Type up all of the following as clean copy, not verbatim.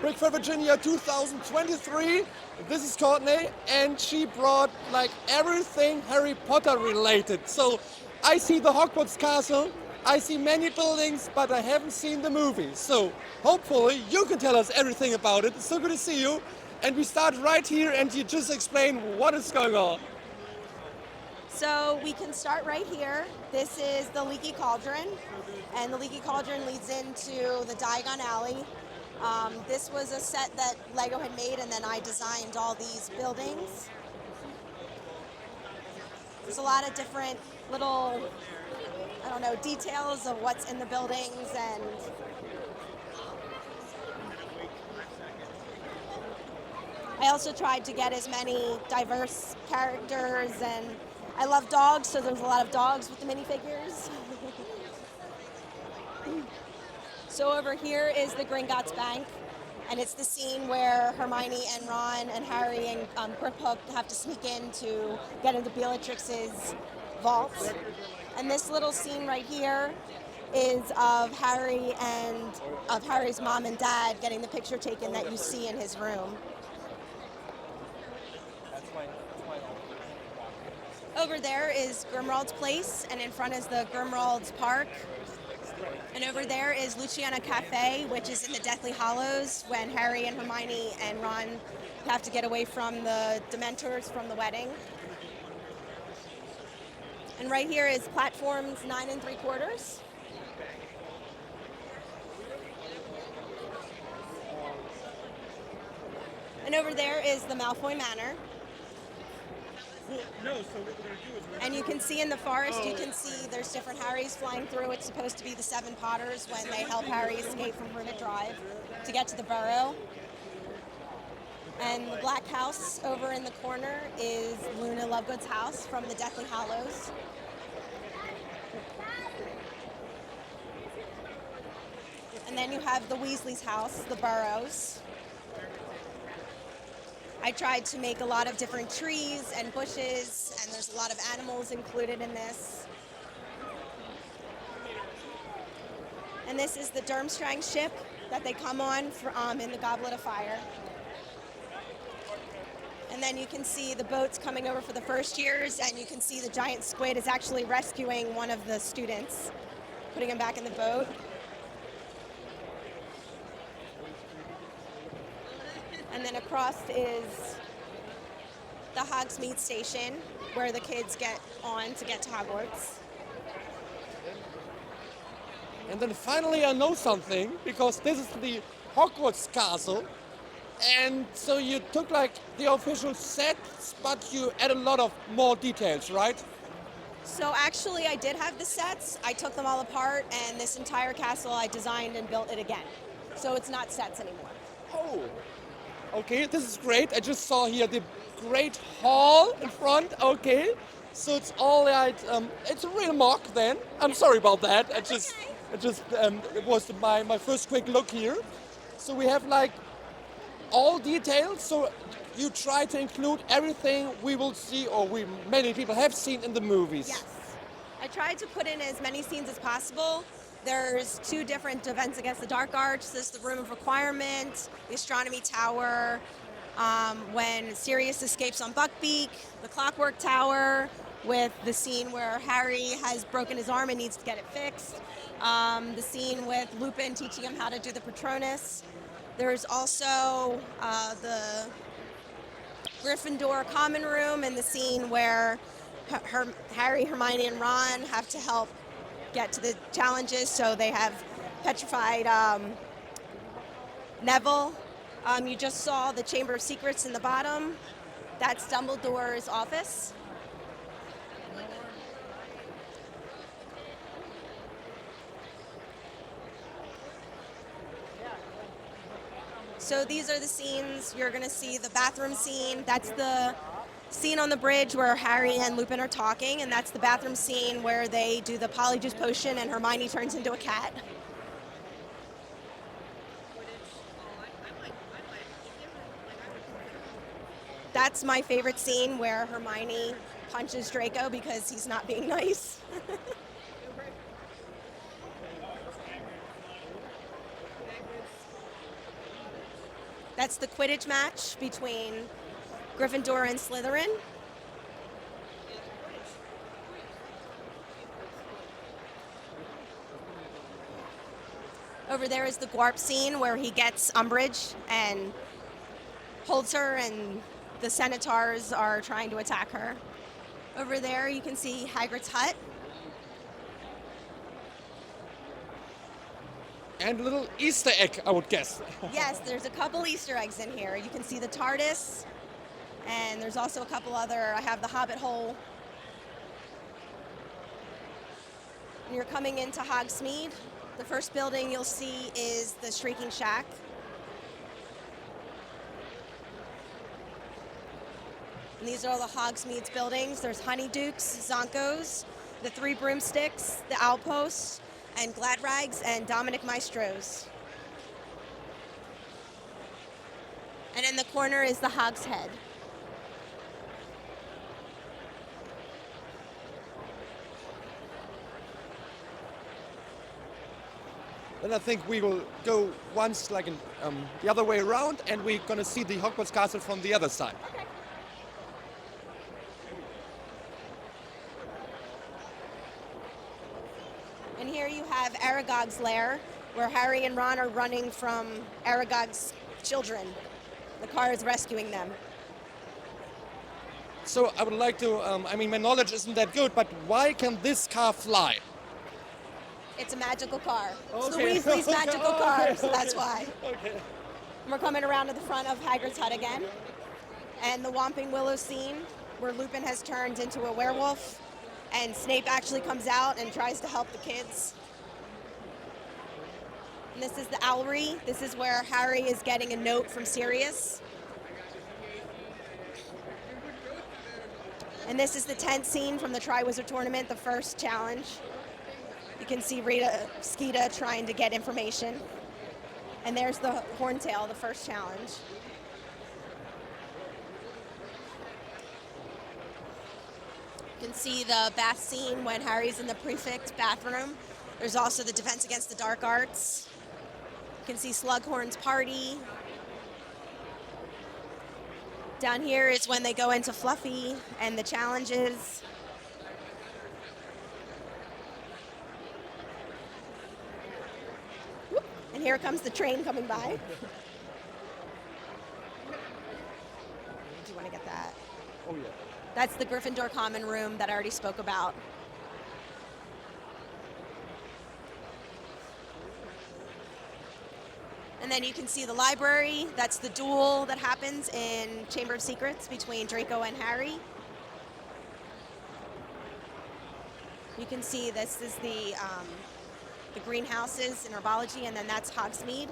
BrickFair Virginia 2023. This is Courtney, and she brought like everything Harry Potter related. So I see the Hogwarts Castle, I see many buildings, but I haven't seen the movie. So hopefully you can tell us everything about it. It's so good to see you. And we start right here, and you just explain what is going on. So we can start right here. This is the Leaky Cauldron, and the Leaky Cauldron leads into the Diagon Alley. This was a set that Lego had made, and then I designed all these buildings. There's a lot of different little, details of what's in the buildings, and I also tried to get as many diverse characters, and I love dogs, so there's a lot of dogs with the minifigures. So over here is the Gringotts Bank, and it's the scene where Hermione and Ron and Harry and Griphook have to sneak in to get into Bellatrix's vault. And this little scene right here is of Harry and of Harry's mom and dad getting the picture taken that you see in his room. Over there is Grimmauld Place, and in front is the Grimmauld Park. And over there is Luciana Cafe, which is in the Deathly Hallows when Harry and Hermione and Ron have to get away from the Dementors from the wedding. And right here is platforms 9 3/4. And over there is the Malfoy Manor. And you can see in the forest, you can see there's different Harrys flying through. It's supposed to be the 7 Potters when they help Harry escape from Privet Drive to get to the Burrow. And the Black House over in the corner is Luna Lovegood's house from the Deathly Hallows. And then you have the Weasley's house, the Burrows. I tried to make a lot of different trees and bushes, and there's a lot of animals included in this. And this is the Durmstrang ship that they come on in the Goblet of Fire. And then you can see the boats coming over for the first years, and you can see the giant squid is actually rescuing one of the students, putting him back in the boat. And then across is the Hogsmeade station, where the kids get on to get to Hogwarts. And then finally I know something, because this is the Hogwarts Castle. And so you took like the official sets, but you added a lot of more details, right? So actually I did have the sets. I took them all apart, and this entire castle I designed and built it again. So it's not sets anymore. Oh. Okay, this is great. I just saw here the great hall in front. Okay, so it's all right. It's a real mock then. I'm sorry about that. It was my first quick look here. So we have like all details. So you try to include everything we will see, or many people have seen in the movies. Yes, I tried to put in as many scenes as possible. There's 2 different Defense Against the Dark Arts. There's the Room of Requirement, the Astronomy Tower, when Sirius escapes on Buckbeak, the Clockwork Tower, with the scene where Harry has broken his arm and needs to get it fixed, the scene with Lupin teaching him how to do the Patronus. There's also the Gryffindor Common Room, and the scene where Harry, Hermione, and Ron have to help get to the challenges, so they have petrified Neville. You just saw the Chamber of Secrets in the bottom. That's Dumbledore's office. So these are the scenes. You're going to see the bathroom scene. That's the scene on the bridge where Harry and Lupin are talking, and that's the bathroom scene where they do the Polyjuice potion and Hermione turns into a cat. That's my favorite scene, where Hermione punches Draco because he's not being nice. That's the Quidditch match between Gryffindor and Slytherin. Over there is the Gwarp scene where he gets Umbridge and holds her, and the Centaurs are trying to attack her. Over there you can see Hagrid's hut. And a little Easter egg, I would guess. Yes, there's a couple Easter eggs in here. You can see the TARDIS, and there's also a couple other, I have the Hobbit hole. And you're coming into Hogsmeade. The first building you'll see is the Shrieking Shack. And these are all the Hogsmeade's buildings. There's Honeydukes, Zonkos, the Three Broomsticks, the Outposts, and Gladrags, and Dominic Maestros. And in the corner is the Hog's Head. Then I think we will go once like in, the other way around, and we're gonna see the Hogwarts Castle from the other side. Okay. And here you have Aragog's lair, where Harry and Ron are running from Aragog's children. The car is rescuing them. So I would like to, I mean, my knowledge isn't that good, but why can this car fly? It's a magical car. It's the Okay. Weasley's magical car, Okay, so that's okay. why. Okay. And we're coming around to the front of Hagrid's hut again. And the Whomping Willow scene, where Lupin has turned into a werewolf, and Snape actually comes out and tries to help the kids. And this is the Owlery. This is where Harry is getting a note from Sirius. And this is the tent scene from the Triwizard Tournament, the first challenge. You can see Rita Skeeta trying to get information. And there's the Horntail, the first challenge. You can see the bath scene when Harry's in the prefect bathroom. There's also the Defense Against the Dark Arts. You can see Slughorn's party. Down here is when they go into Fluffy and the challenges. Whoop. And here comes the train coming by. Do you want to get that? Oh yeah. That's the Gryffindor common room that I already spoke about. And then you can see the library. That's the duel that happens in Chamber of Secrets between Draco and Harry. You can see this is the greenhouses in herbology, and then that's Hogsmeade.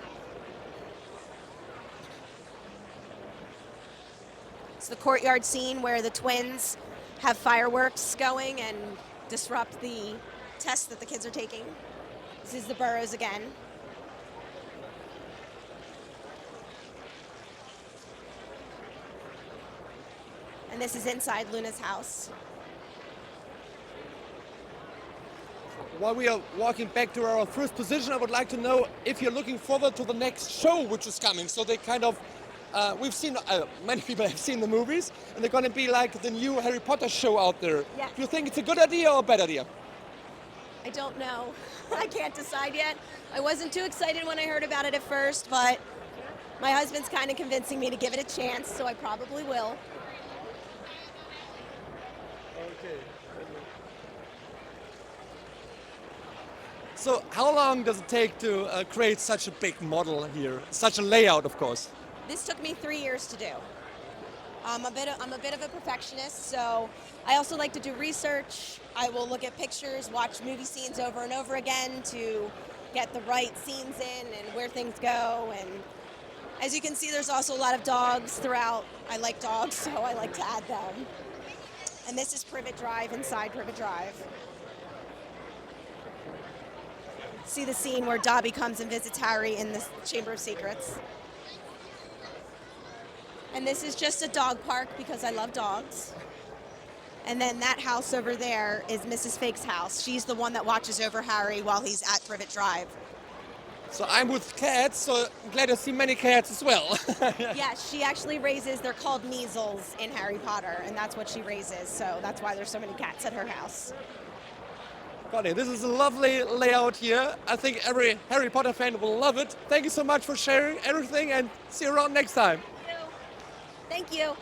It's the courtyard scene where the twins have fireworks going and disrupt the tests that the kids are taking. This is the burrows again. And this is inside Luna's house. While we are walking back to our first position, I would like to know if you're looking forward to the next show which is coming. So they kind of, we've seen, many people have seen the movies, and they're going to be like the new Harry Potter show out there. Yeah. Do you think it's a good idea or a bad idea? I don't know. I can't decide yet. I wasn't too excited when I heard about it at first, but my husband's kind of convincing me to give it a chance, so I probably will. Okay. So how long does it take to create such a big model here? Such a layout, of course. This took me 3 years to do. I'm a bit of a perfectionist, so I also like to do research. I will look at pictures, watch movie scenes over and over again to get the right scenes in and where things go. And as you can see, there's also a lot of dogs throughout. I like dogs, so I like to add them. And this is Privet Drive, inside Privet Drive. See the scene where Dobby comes and visits Harry in the Chamber of Secrets. And this is just a dog park because I love dogs. And then that house over there is Mrs. Fake's house. She's the one that watches over Harry while he's at Privet Drive. So I'm with cats, so I'm glad to see many cats as well. Yes, she actually raises, they're called measles in Harry Potter, and that's what she raises. So that's why there's so many cats at her house. Got it. This is a lovely layout here. I think every Harry Potter fan will love it. Thank you so much for sharing everything and see you around next time. Thank you.